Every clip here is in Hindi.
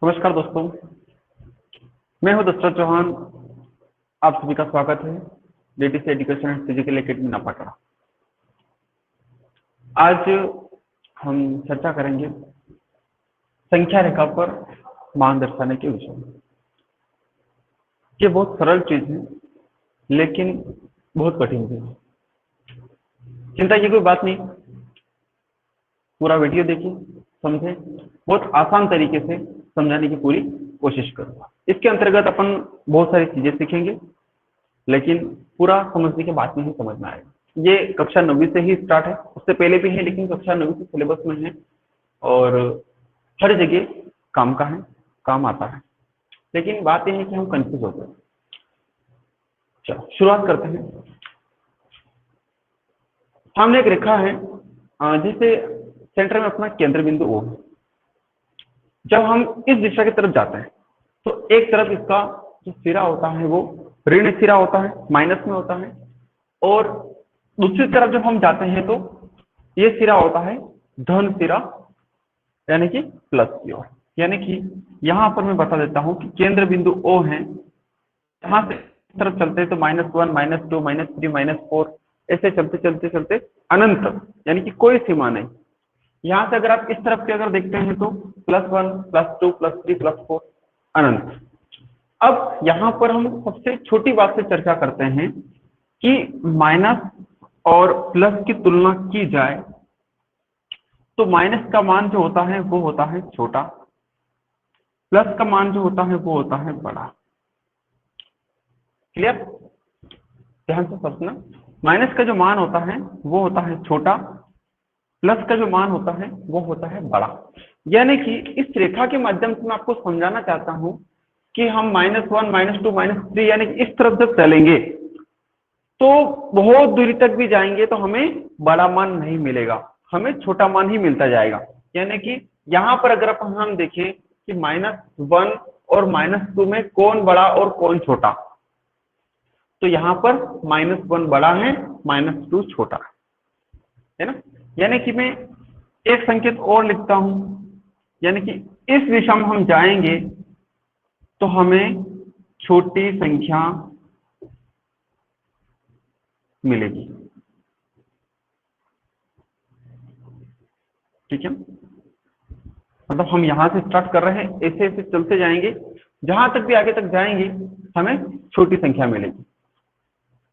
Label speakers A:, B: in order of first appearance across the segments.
A: नमस्कार दोस्तों, मैं हूं दशरथ चौहान। आप सभी का स्वागत है DTC education and physical academy नापाटरा। आज हम चर्चा करेंगे संख्या रेखा पर मान दर्शाने के विषय में। ये बहुत सरल चीज है लेकिन बहुत कठिन भी है। चिंता की कोई बात नहीं, पूरा वीडियो देखिए, समझे। बहुत आसान तरीके से समझाने की पूरी कोशिश करूंगा। इसके अंतर्गत अपन बहुत सारी चीजें सीखेंगे लेकिन पूरा समझने के बाद में ही समझना आएगा। ये कक्षा 9वीं से ही स्टार्ट है, उससे पहले भी है लेकिन कक्षा 9वीं से सिलेबस में है और हर जगह काम का है, काम आता है। लेकिन बात यह है कि हम कंफ्यूज होते हैं। चलो शुरुआत करते हैं। सामने एक रेखा है जिसे सेंटर में अपना केंद्र बिंदु O है। जब हम इस दिशा की तरफ जाते हैं तो एक तरफ इसका जो सिरा होता है वो ऋण सिरा होता है, माइनस में होता है, और दूसरी तरफ जब हम जाते हैं तो ये सिरा होता है धन सिरा, यानी कि प्लस की ओर। यानी कि यहाँ पर मैं बता देता हूँ कि केंद्र बिंदु O है, यहाँ से इस तरफ चलते हैं तो -1, -2, -3, -4 ऐसे चलते चलते चलते अनंत, यानी कि कोई सीमा नहीं। यहाँ से अगर आप इस तरफ के अगर देखते हैं तो +1, +2, +3, +4 अनंत। अब यहाँ पर हम सबसे छोटी बात से चर्चा करते हैं कि माइनस और प्लस की तुलना की जाए तो माइनस का मान जो होता है वो होता है छोटा, प्लस का मान जो होता है वो होता है बड़ा। क्लियर? ध्यान से समझना। माइनस का जो मान होता है वो होता है छोटा, प्लस का जो मान होता है वो होता है बड़ा। यानी कि इस रेखा के माध्यम से मैं आपको समझाना चाहता हूं कि हम -1, -2, -3 यानी कि इस तरफ जब चलेंगे तो बहुत दूरी तक भी जाएंगे तो हमें बड़ा मान नहीं मिलेगा, हमें छोटा मान ही मिलता जाएगा। यानी कि यहाँ पर अगर हम देखें कि -1 और -2 में कौन बड़ा और कौन छोटा, तो यहाँ पर -1 बड़ा है, -2 छोटा है ना। यानी कि मैं एक संकेत और लिखता हूं, यानी कि इस दिशा में हम जाएंगे तो हमें छोटी संख्या मिलेगी। ठीक है, मतलब हम यहां से स्टार्ट कर रहे हैं, ऐसे ऐसे चलते जाएंगे, जहां तक भी आगे तक जाएंगे हमें छोटी संख्या मिलेगी।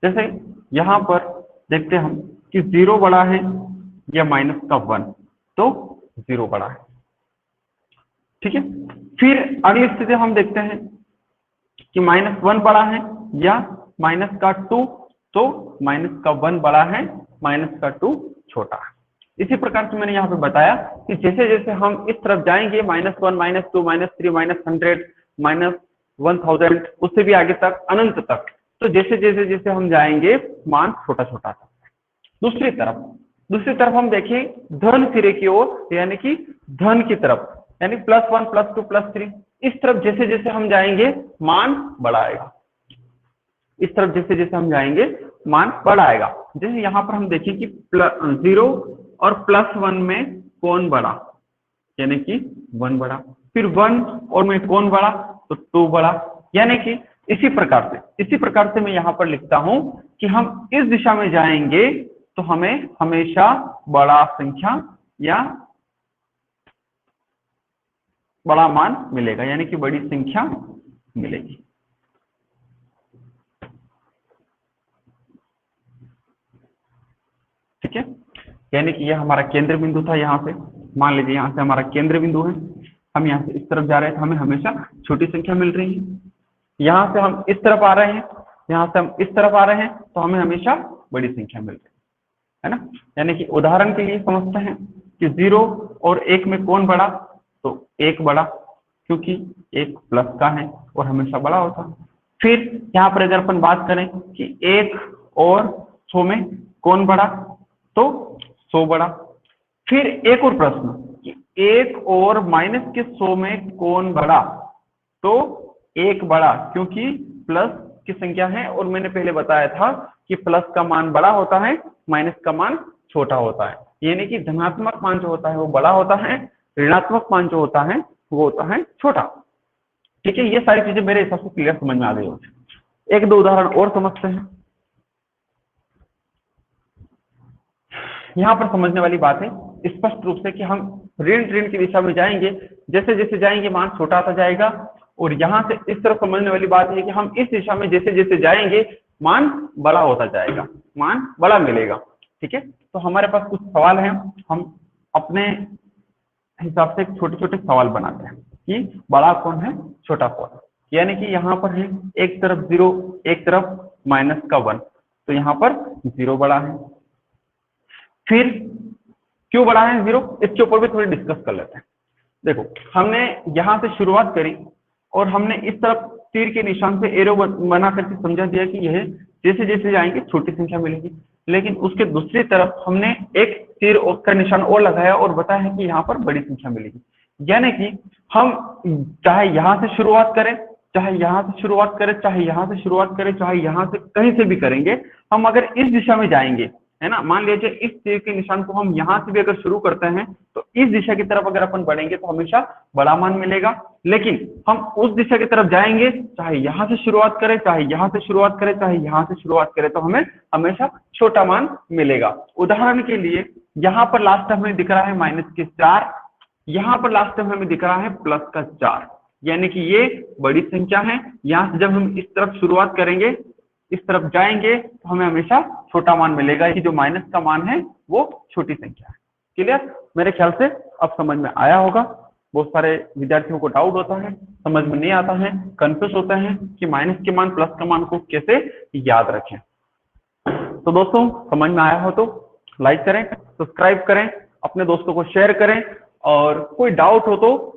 A: जैसे यहां पर देखते हैं हम कि 0 बड़ा है या -1, तो 0 बड़ा है। ठीक है, फिर अगली स्थिति हम देखते हैं कि -1 बड़ा है या -2, तो -1 बड़ा है, -2 छोटा है। इसी प्रकार से मैंने यहाँ पे बताया कि जैसे जैसे हम इस तरफ जाएंगे -1, -2, -3, -100, -1000, उससे भी आगे तक अनंत तक, तो जैसे जैसे जैसे हम जाएंगे मान छोटा छोटा था। दूसरी तरफ हम देखें धन सिरे की ओर, यानी कि धन की तरफ, यानी +1, +2, +3, इस तरफ जैसे जैसे हम जाएंगे मान बड़ा आएगा। इस तरफ जैसे जैसे हम जाएंगे मान बड़ा आएगा। जैसे यहाँ पर हम देखें कि 0 और +1 में कौन बड़ा, यानी कि 1 बड़ा, फिर 1 और में कौन बड़ा, तो 2 बड़ा। यानी कि इसी प्रकार से मैं यहाँ पर लिखता हूं कि हम इस दिशा में जाएंगे तो हमें हमेशा बड़ा संख्या या बड़ा मान मिलेगा, यानी कि बड़ी संख्या मिलेगी। ठीक है, यानी कि यह हमारा केंद्र बिंदु था। यहाँ से मान लीजिए यहाँ से हमारा केंद्र बिंदु है, हम यहाँ से इस तरफ जा रहे हैं तो हमें हमेशा छोटी संख्या मिल रही है। यहाँ से हम इस तरफ आ रहे हैं, यहाँ से हम इस तरफ आ रहे हैं तो हमें हमेशा बड़ी संख्या मिल रही है ना। यानी कि उदाहरण के लिए समझते हैं कि 0 और 1 में कौन बड़ा, तो 1 बड़ा, क्योंकि 1 प्लस का है और हमेशा बड़ा होता है। फिर यहाँ पर अगर अपन बात करें कि 1 और 100 में कौन बड़ा, तो 100 बड़ा। फिर एक और प्रश्न कि 1 और -100 में कौन बड़ा, तो 1 बड़ा, क्योंकि प्लस की संख्या है और मैंने पहले बताया था कि प्लस का मान बड़ा होता है, माइनस का मान छोटा होता है। यानी कि धनात्मक मान जो होता है वो बड़ा होता है, ऋणात्मक मान जो होता है वो होता है छोटा। ठीक है, ये सारी चीजें मेरे हिसाब से क्लियर समझ में आ गई होगी। एक दो उदाहरण और समझते हैं। यहाँ पर समझने वाली बात है स्पष्ट रूप से कि हम ऋण की दिशा में जाएंगे, जैसे जैसे जाएंगे मान छोटा आता जाएगा, और यहाँ से इस तरफ समझने वाली बात है कि हम इस दिशा में जैसे जैसे जाएंगे मान बड़ा होता जाएगा, मान बड़ा मिलेगा। ठीक है, तो हमारे पास कुछ सवाल हैं, हम अपने हिसाब से छोटे छोटे सवाल बनाते हैं कि बड़ा कौन है छोटा कौन है। यानी कि यहाँ पर है एक तरफ 0 एक तरफ -1, तो यहाँ पर 0 बड़ा है। फिर क्यों बड़ा है 0, इसके ऊपर भी थोड़ी डिस्कस कर लेते हैं। देखो, हमने यहाँ से शुरुआत करी और हमने इस तरफ तीर के निशान से एरो बना करके समझा दिया कि यह जैसे जैसे जाएंगे छोटी संख्या मिलेगी, लेकिन उसके दूसरी तरफ हमने एक तीर का निशान और लगाया और बताया है कि यहाँ पर बड़ी संख्या मिलेगी। यानी कि हम चाहे यहाँ से शुरुआत करें, चाहे यहाँ से शुरुआत करें, चाहे यहाँ से शुरुआत करें, चाहे यहाँ से कहीं से भी करेंगे, हम अगर इस दिशा में जाएंगे, है ना, मान लीजिए इस तीर के निशान को हम यहाँ से भी अगर शुरू करते हैं तो इस दिशा की तरफ अगर अपन बढ़ेंगे तो हमेशा बड़ा मान मिलेगा। लेकिन हम उस दिशा की तरफ जाएंगे, चाहे यहाँ से शुरुआत करें, चाहे यहाँ से शुरुआत करें, चाहे यहाँ से शुरुआत करें, तो हमें हमेशा छोटा मान मिलेगा। उदाहरण के लिए यहाँ पर लास्ट हमें दिख रहा है -4, यहाँ पर लास्ट में हमें दिख रहा है +4, यानी कि ये बड़ी संख्या है। यहाँ से जब हम इस तरफ शुरुआत करेंगे, इस तरफ जाएंगे, तो हमें हमेशा छोटा मान मिलेगा कि जो माइनस का मान है वो छोटी संख्या है। क्लियर? मेरे ख्याल से अब समझ में आया होगा। बहुत सारे विद्यार्थियों को डाउट होता है, समझ में नहीं आता है, कंफ्यूज होते हैं कि माइनस के मान प्लस का मान को कैसे याद रखें। तो दोस्तों, समझ में आया हो तो लाइक करें, सब्सक्राइब करें, अपने दोस्तों को शेयर करें, और कोई डाउट हो तो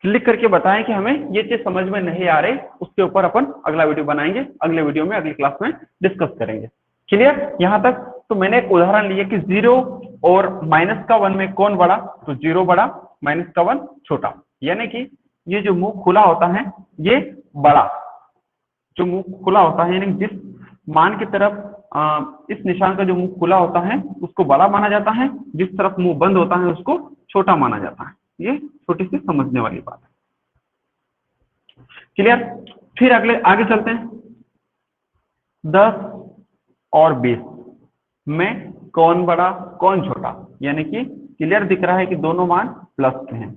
A: लिख करके बताएं कि हमें ये चीज समझ में नहीं आ रही, उसके ऊपर अपन अगला वीडियो बनाएंगे, अगले वीडियो में अगली क्लास में डिस्कस करेंगे। क्लियर यहाँ तक? तो मैंने एक उदाहरण लिया कि 0 और -1 में कौन बड़ा, तो 0 बड़ा, -1 छोटा। यानी कि ये जो मुंह खुला होता है ये बड़ा, जो मुंह खुला होता है, यानी जिस मान की तरफ इस निशान का जो मुंह खुला होता है उसको बड़ा माना जाता है, जिस तरफ मुंह बंद होता है उसको छोटा माना जाता है। ये छोटी सी समझने वाली बात है। क्लियर? फिर आगे चलते हैं। 10 और 20 में कौन बड़ा कौन छोटा, यानी कि क्लियर दिख रहा है कि दोनों मान प्लस के हैं।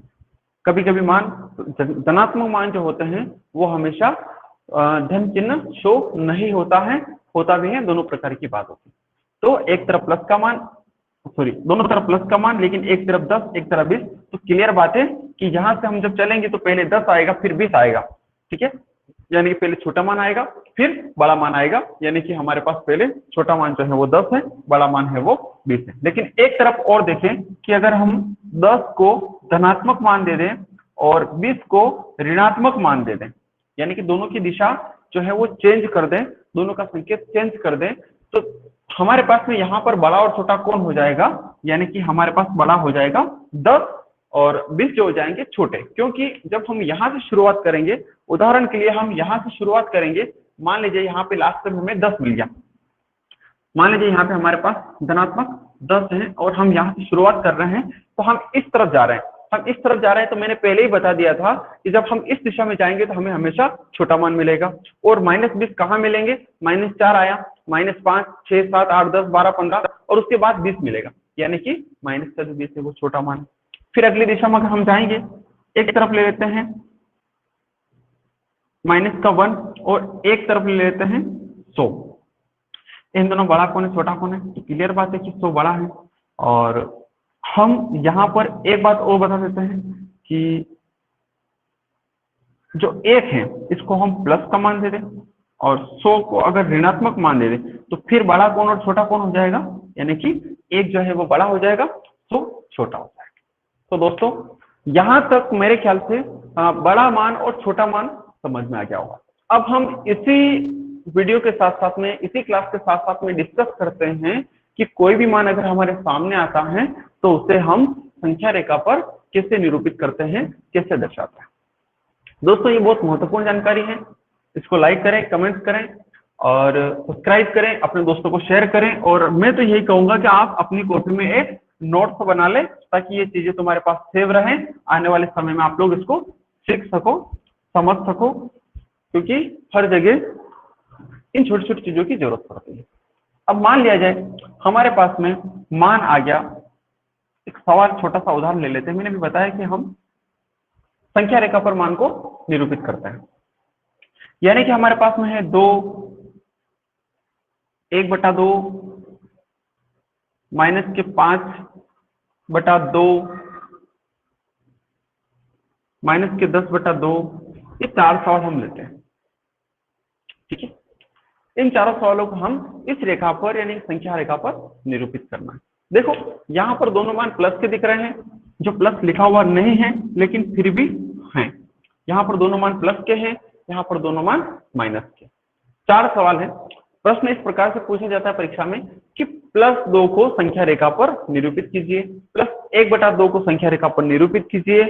A: कभी कभी मान धनात्मक मान जो होते हैं वो हमेशा धन चिन्ह शो नहीं होता है, होता भी है, दोनों प्रकार की बात होती है। तो एक तरफ प्लस का मान, सॉरी दोनों तरफ प्लस का मान, लेकिन एक तरफ 10 एक तरफ 20, तो क्लियर बात है कि यहाँ से हम जब चलेंगे तो पहले 10 आएगा फिर 20 आएगा। ठीक है, यानी कि पहले छोटा मान आएगा फिर बड़ा मान आएगा, यानी कि हमारे पास पहले छोटा मान जो है वो 10 है, बड़ा मान है वो 20 है। लेकिन एक तरफ और देखें कि अगर हम 10 को धनात्मक मान दे दें और 20 को ऋणात्मक मान दे दें, यानी कि दोनों की दिशा जो है वो चेंज कर दें, दोनों का संकेत चेंज कर दें, तो हमारे पास में यहाँ पर बड़ा और छोटा कौन हो जाएगा, यानी कि हमारे पास बड़ा हो जाएगा 10 और 20 जो हो जाएंगे छोटे। क्योंकि जब हम यहाँ से शुरुआत करेंगे, उदाहरण के लिए हम यहाँ से शुरुआत करेंगे, मान लीजिए यहाँ पे लास्ट में हमें 10 मिल गया, मान लीजिए यहाँ पे हमारे पास धनात्मक 10 है और हम यहाँ से शुरुआत कर रहे हैं, तो हम इस तरफ जा रहे हैं, हम इस तरफ जा रहे हैं, तो मैंने पहले ही बता दिया था कि जब हम इस दिशा में जाएंगे तो हमें हमेशा छोटा मान मिलेगा। और -20 कहाँ मिलेंगे, -4 आया, -5, 6, 7, 8, 10, 12, 15 और उसके बाद 20 मिलेगा, यानी कि माइनस का जो 20 है वो छोटा मान। फिर अगली दिशा में हम जाएंगे, एक तरफ ले लेते हैं -1 और एक तरफ ले लेते हैं 100। इन दोनों बड़ा कौन है छोटा कौन है, तो क्लियर बात है कि 100 बड़ा है। और हम यहाँ पर एक बात और बता देते हैं कि जो 1 है इसको हम प्लस का मान दे दें और 100 को अगर ऋणात्मक मान दे दें, तो फिर बड़ा कौन और छोटा कौन हो जाएगा, यानी कि 1 जो है वो बड़ा हो जाएगा, 100 छोटा हो जाएगा। तो दोस्तों यहाँ तक मेरे ख्याल से बड़ा मान और छोटा मान समझ में आ गया होगा। अब हम इसी वीडियो के साथ साथ में, इसी क्लास के साथ साथ में डिस्कस करते हैं कि कोई भी मान अगर हमारे सामने आता है तो उसे हम संख्या रेखा पर कैसे निरूपित करते हैं, कैसे दर्शाते हैं। दोस्तों ये बहुत महत्वपूर्ण जानकारी है, इसको लाइक करें, कमेंट करें और सब्सक्राइब करें, अपने दोस्तों को शेयर करें। और मैं तो यही कहूंगा कि आप अपनी कॉपी में एक नोट्स बना लें ताकि ये चीजें तुम्हारे पास सेव रहें, आने वाले समय में आप लोग इसको सीख सको, समझ सको, क्योंकि हर जगह इन छोटी छोटी चीजों की जरूरत पड़ती है। अब मान लिया जाए हमारे पास में मान आ गया, एक सवाल छोटा सा उदाहरण ले लेते हैं। मैंने भी बताया कि हम संख्या रेखा पर मान को निरूपित करते हैं, यानी कि हमारे पास में है 2, 1/2, -5/2, -10/2, ये 4 सवाल हम लेते हैं। ठीक है, इन चारों सवालों को हम इस रेखा पर यानी संख्या रेखा पर निरूपित करना है। देखो यहाँ पर दोनों मान प्लस के दिख रहे हैं, जो प्लस लिखा हुआ नहीं है लेकिन फिर भी हैं। यहाँ पर दोनों मान प्लस के हैं, यहाँ पर दोनों मान माइनस के। 4 सवाल है। प्रश्न इस प्रकार से पूछा जाता है परीक्षा में कि +2 को संख्या रेखा पर निरूपित कीजिए, +1/2 को संख्या रेखा पर निरूपित कीजिए,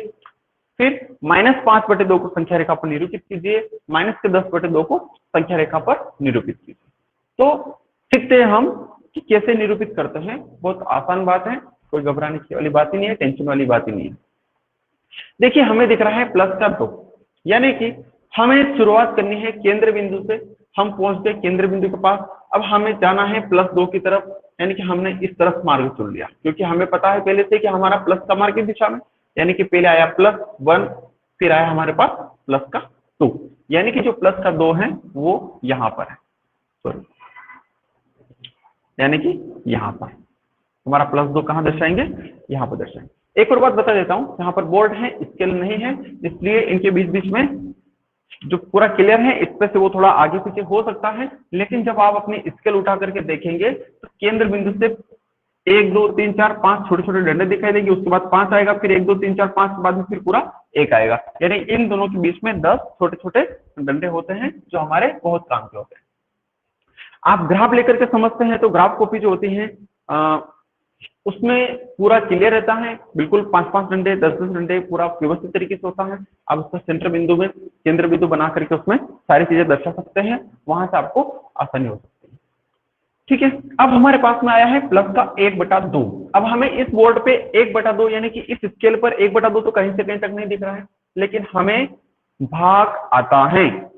A: फिर -5/2 को संख्या रेखा पर निरूपित कीजिए, -10/2 को संख्या रेखा पर निरूपित कीजिए। तो सीखते हैं हम कि कैसे निरूपित करते हैं। बहुत आसान बात है, कोई घबराने की वाली बात ही नहीं है, टेंशन वाली बात ही नहीं है। देखिए हमें दिख रहा है +2, यानी कि हमें शुरुआत करनी है केंद्र बिंदु से। हम पहुंच गए केंद्र बिंदु के पास, अब हमें जाना है +2 की तरफ, यानी कि हमने इस तरफ मार्ग चुन लिया, क्योंकि हमें पता है पहले से कि हमारा प्लस का मार्ग की दिशा में, यानी कि पहले आया +1, फिर आया हमारे पास +2, यानी कि जो +2 है वो यहाँ पर है, सॉरी, यानी कि यहाँ पर हमारा +2 कहाँ दर्शाएंगे, यहाँ पर दर्शाएंगे। एक और बात बता देता हूँ, यहाँ पर बोर्ड है, स्केल नहीं है, इसलिए इनके बीच बीच में जो पूरा क्लियर है इस पे से वो थोड़ा आगे पीछे हो सकता है, लेकिन जब आप अपनी स्केल उठा करके देखेंगे तो केंद्र बिंदु से 1 2 3 4 5 छोटे छोटे डंडे दिखाई देंगे, उसके बाद 5 आएगा, फिर 1 2 3 4 5 के बाद में फिर पूरा 1 आएगा, यानी इन दोनों के बीच में 10 छोटे छोटे डंडे होते हैं जो हमारे बहुत काम के होते हैं। आप ग्राफ लेकर के समझते हैं तो ग्राफ कॉपी जो होती है उसमें पूरा क्लियर रहता है, बिल्कुल 5-5 डंडे 10-10 डंडे पूरा व्यवस्थित तरीके से होता है। आप उसका सेंटर बिंदु में केंद्र बिंदु बना करके उसमें सारी चीजें दर्शा सकते हैं, वहां से आपको आसानी हो सकती है। ठीक है, अब हमारे पास में आया है प्लस का 1/2। अब हमें इस बोर्ड पे 1/2 यानी कि इस स्केल पर 1/2 तो कहीं से कहीं तक नहीं दिख रहा है, लेकिन हमें भाग आता है।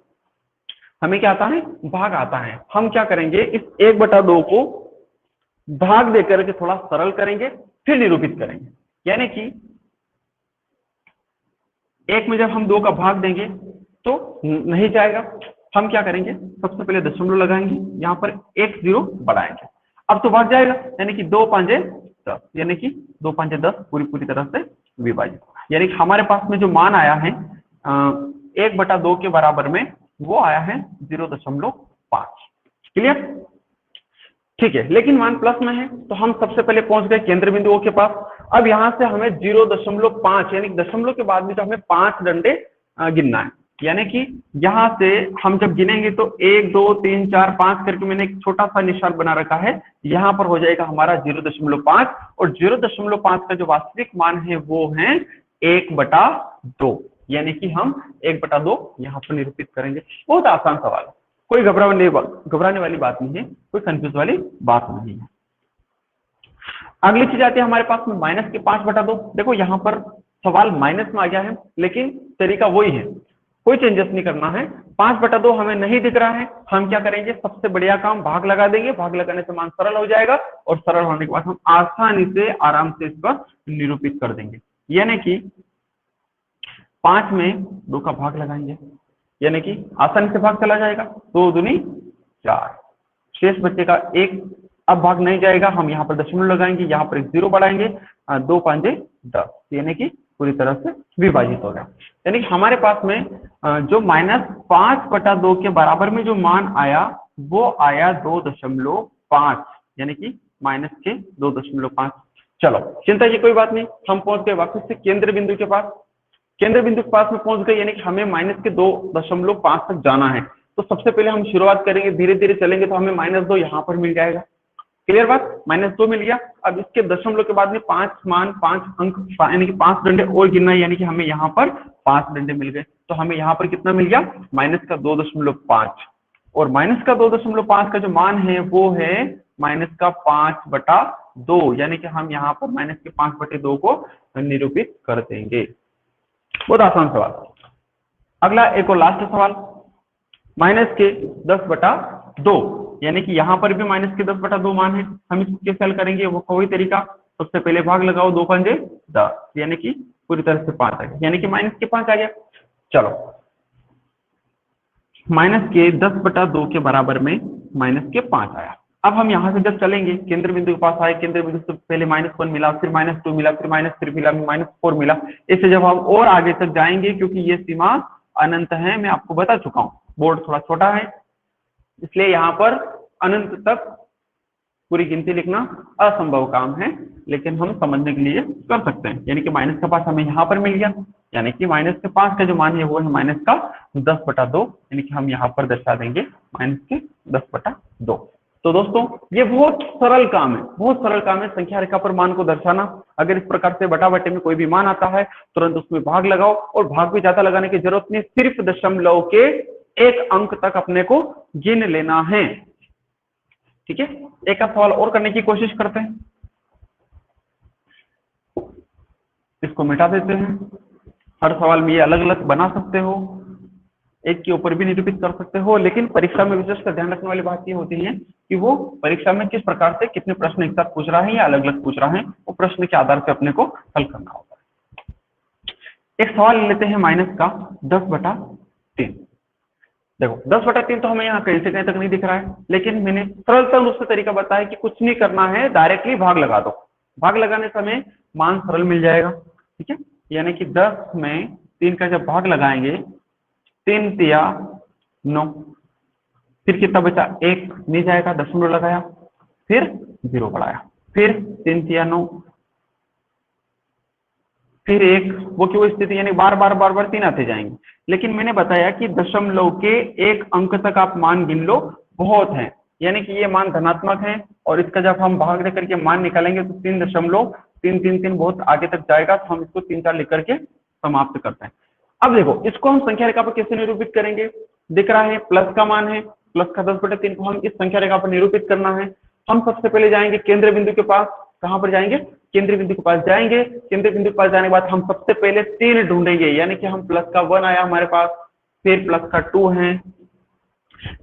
A: हमें क्या आता है, भाग आता है। हम क्या करेंगे, इस 1/2 को भाग देकर के थोड़ा सरल करेंगे, फिर निरूपित करेंगे, यानी कि 1 में जब हम 2 का भाग देंगे तो नहीं जाएगा। हम क्या करेंगे, सबसे पहले दशमलव लगाएंगे, यहाँ पर 1 0 बढ़ाएंगे, अब तो भाग जाएगा, यानी कि 2 5 10, यानी कि 2 5 10 पूरी तरह से विभाजित, यानी कि हमारे पास में जो मान आया है 1/2 के बराबर में वो आया है 0.5। क्लियर, ठीक है। लेकिन मान प्लस में है तो हम सबसे पहले पहुंच गए केंद्र बिंदुओं के पास। अब यहां से हमें 0.5 यानी दशमलव के बाद में तो हमें 5 डंडे गिनना है, यानी कि यहां से हम जब गिनेंगे तो 1 2 3 4 5 करके मैंने एक छोटा सा निशान बना रखा है, यहां पर हो जाएगा हमारा 0.5, और 0.5 का जो वास्तविक मान है वो है 1/2, यानी कि हम 1/2 यहाँ पर निरूपित करेंगे। बहुत आसान सवाल है, कोई घबराने वाली बात नहीं है, कोई कंफ्यूज वाली बात नहीं है। अगली चीज आती है हमारे पास में माइनस के 5/2। देखो यहाँ पर सवाल माइनस में आ गया है, लेकिन तरीका वही है, कोई चेंजेस नहीं करना है। 5/2 हमें नहीं दिख रहा है, हम क्या करेंगे, सबसे बढ़िया काम भाग लगा देंगे, भाग लगाने से मान सरल हो जाएगा, और सरल होने के बाद हम आसानी से आराम से इसका निरूपित कर देंगे। यानी कि 5 में 2 का भाग लगाएंगे, यानी कि आसानी से भाग चला जाएगा, 2 दूनी 4, शेष बच्चे का 1, अब भाग नहीं जाएगा, हम यहाँ पर दशमलव लगाएंगे, यहाँ पर 1 0 बढ़ाएंगे, 2 5 10, यानी कि पूरी तरह से विभाजित हो गया। यानी कि हमारे पास में जो -5/2 के बराबर में जो मान आया वो आया 2.5, यानी कि माइनस के 2.5। चलो चिंता की कोई बात नहीं, हम पहुंच गए वापस से केंद्र बिंदु के पास। केंद्र बिंदु के पास में पहुंच गए, यानी कि हमें माइनस के 2.5 तक जाना है। तो सबसे पहले हम शुरुआत करेंगे, धीरे धीरे चलेंगे तो हमें -2 यहाँ पर मिल जाएगा। क्लियर बात, -2 मिल गया। अब इसके दशमलव के बाद में 5 मान 5 अंक यानी कि 5 डंडे और गिनना है, यानी कि हमें यहाँ पर 5 डंडे मिल गए। तो हमें यहाँ पर कितना मिल गया, -2.5, और -2.5 का जो मान है वो है -5/2, यानी कि हम यहाँ पर -5/2 को निरूपित कर देंगे। बहुत आसान सवाल। अगला एक और लास्ट सवाल, माइनस के 10/2, यानी कि यहाँ पर भी माइनस के 10/2 मान है। हम इसको कैसे हल करेंगे, वो कोई तरीका, सबसे पहले भाग लगाओ, 2 पंजे 10, यानी कि पूरी तरह से 5 आ गया, यानी कि माइनस के 5 आ गया। चलो, माइनस के 10/2 के बराबर में माइनस के 5 आया। अब हम यहाँ से जब चलेंगे केंद्र बिंदु के पास आए, केंद्र बिंदु से पहले -1 मिला, फिर -2 मिला, फिर -3 मिला, -4 मिला, इससे जब हम और आगे तक जाएंगे, क्योंकि ये सीमा अनंत है, मैं आपको बता चुका हूँ, बोर्ड थोड़ा छोटा है इसलिए यहाँ पर अनंत तक पूरी गिनती लिखना असंभव काम है, लेकिन हम समझने के लिए कर सकते हैं। यानी कि माइनस का 5 हमें यहाँ पर मिल गया, यानी कि माइनस के 5 का जो मान है वो है माइनस का 10/2, यानी कि हम यहाँ पर दर्शा देंगे माइनस के 10/2। तो दोस्तों ये बहुत सरल काम है, बहुत सरल काम है संख्या रेखा पर मान को दर्शाना। अगर इस प्रकार से बटा बटे में कोई भी मान आता है, तुरंत उसमें भाग लगाओ, और भाग भी ज्यादा लगाने की जरूरत नहीं, सिर्फ दशमलव के 1 अंक तक अपने को गिन लेना है। ठीक है, एक सवाल और करने की कोशिश करते हैं, इसको मिटा देते हैं। हर सवाल में ये अलग अलग बना सकते हो, एक के ऊपर भी निरूपित कर सकते हो, लेकिन परीक्षा में विशेषकर ध्यान रखने वाली बात ये होती है कि वो परीक्षा में किस प्रकार से कितने प्रश्न एक साथ पूछ रहा है या अलग अलग पूछ रहा है, वो प्रश्न के आधार पर अपने को हल करना होगा। एक सवाल लेते हैं माइनस का 10/3। देखो 10/3 तो हमें यहाँ कहीं से कहीं तक नहीं दिख रहा है, लेकिन मैंने सरलतम रूप से तरीका बताया कि कुछ नहीं करना है, डायरेक्टली भाग लगा दो। भाग लगाने समय मान सरल मिल जाएगा। ठीक है, यानी कि 10 में 3 का जब भाग लगाएंगे, 3 तिया 9, फिर कितना बचा, 1 नहीं जाएगा, दशमलव लगाया, फिर 0 बढ़ाया, फिर 3 तिया 9, फिर 1, वो क्यों स्थिति, यानी बार बार 3 आते जाएंगे। लेकिन मैंने बताया कि दशमलव के 1 अंक तक आप मान गिन लो, बहुत है, यानी कि ये मान धनात्मक है, और इसका जब हम भाग लेकर के मान निकालेंगे तो 3.333 बहुत आगे तक जाएगा, तो हम इसको 3 4 लेकर के समाप्त करते हैं। अब देखो इसको हम संख्या रेखा पर कैसे निरूपित करेंगे, दिख रहा है प्लस का मान है, प्लस का 10/3 को हम इस संख्या रेखा पर निरूपित करना है। हम सबसे पहले जाएंगे केंद्र बिंदु के पास, कहां पर जाएंगे, केंद्र बिंदु के पास जाएंगे। केंद्र बिंदु के पास जाने के बाद हम सबसे पहले 3 ढूंढेंगे, यानी कि हम प्लस का 1 आया हमारे पास, फिर प्लस का 2 है,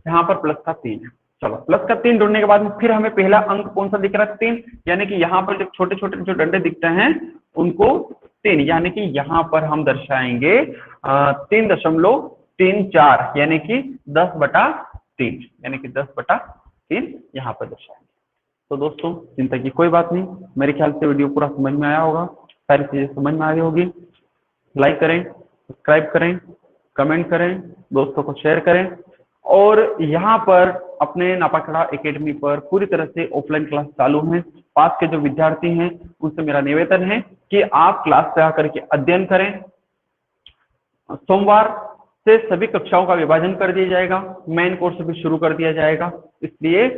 A: यहाँ पर प्लस का 3 है। चलो प्लस का 3 ढूंढने के बाद में फिर हमें पहला अंक कौन सा दिख रहा है, 3, यानी कि यहाँ पर जब छोटे छोटे जो डंडे दिखते हैं उनको 3, यानी कि यहाँ पर हम दर्शाएंगे 3.34, यानी कि 10/3, यानी कि 10/3 यहाँ पर दर्शाएंगे। तो दोस्तों चिंता की कोई बात नहीं, मेरे ख्याल से वीडियो पूरा समझ में आया होगा, सारी चीजें समझ में आ गई होगी। लाइक करें, सब्सक्राइब करें, कमेंट करें, दोस्तों को शेयर करें, और यहाँ पर अपने नापाखड़ा एकेडमी पर पूरी तरह से ऑफलाइन क्लास चालू है। पास के जो विद्यार्थी हैं उनसे मेरा निवेदन है कि आप क्लास पे आकर के अध्ययन करें। सोमवार से सभी कक्षाओं का विभाजन कर दिया जाएगा, मेन कोर्स भी शुरू कर दिया जाएगा, इसलिए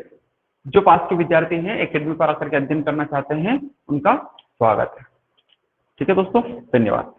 A: जो पास के विद्यार्थी हैं एकेडमी पर आकर के अध्ययन करना चाहते हैं उनका स्वागत है। ठीक है दोस्तों, धन्यवाद।